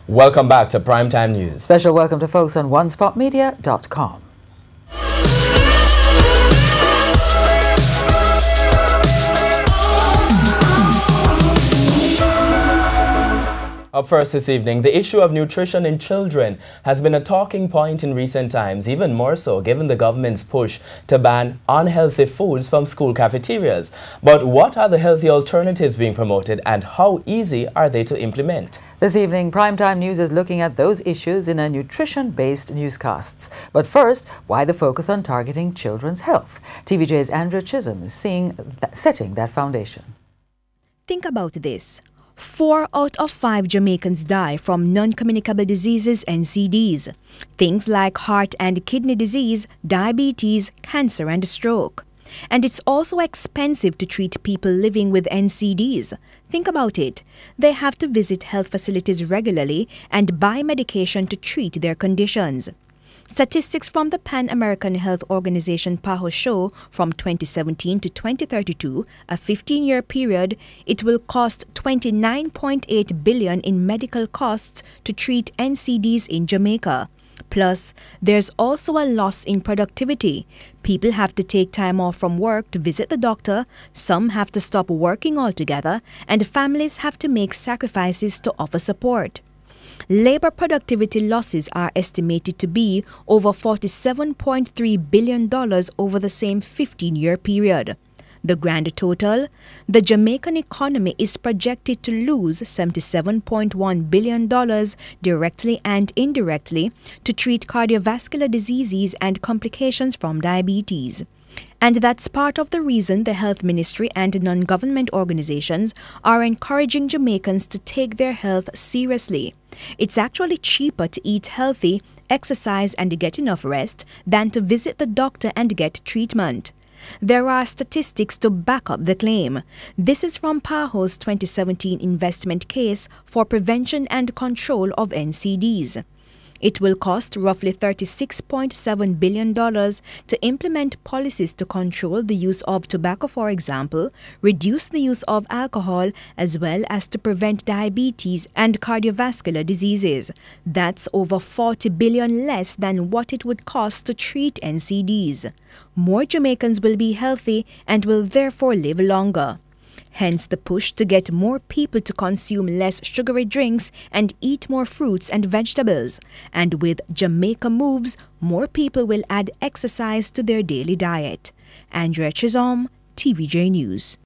Welcome back to Primetime News. Special welcome to folks on onespotmedia.com. Up first this evening, the issue of nutrition in children has been a talking point in recent times, even more so given the government's push to ban unhealthy foods from school cafeterias. But what are the healthy alternatives being promoted and how easy are they to implement? This evening, Primetime News is looking at those issues in a nutrition-based newscasts. But first, why the focus on targeting children's health? TVJ's Andrea Chisholm is setting that foundation. Think about this. 4 out of 5 Jamaicans die from non-communicable diseases (NCDs). Things like heart and kidney disease, diabetes, cancer and stroke. And it's also expensive to treat people living with NCDs. Think about it. They have to visit health facilities regularly and buy medication to treat their conditions. Statistics from the Pan-American Health Organization PAHO show from 2017 to 2032, a 15-year period, it will cost $29.8 billion in medical costs to treat NCDs in Jamaica. Plus, there's also a loss in productivity. People have to take time off from work to visit the doctor, some have to stop working altogether, and families have to make sacrifices to offer support. Labor productivity losses are estimated to be over $47.3 billion over the same 15-year period. The grand total, the Jamaican economy is projected to lose $77.1 billion directly and indirectly to treat cardiovascular diseases and complications from diabetes. And that's part of the reason the Health Ministry and non-government organizations are encouraging Jamaicans to take their health seriously. It's actually cheaper to eat healthy, exercise and get enough rest than to visit the doctor and get treatment. There are statistics to back up the claim. This is from PAHO's 2017 investment case for prevention and control of NCDs. It will cost roughly $36.7 billion to implement policies to control the use of tobacco, for example, reduce the use of alcohol, as well as to prevent diabetes and cardiovascular diseases. That's over $40 billion less than what it would cost to treat NCDs. More Jamaicans will be healthy and will therefore live longer. Hence the push to get more people to consume less sugary drinks and eat more fruits and vegetables. And with Jamaica Moves, more people will add exercise to their daily diet. Andrea Chisholm, TVJ News.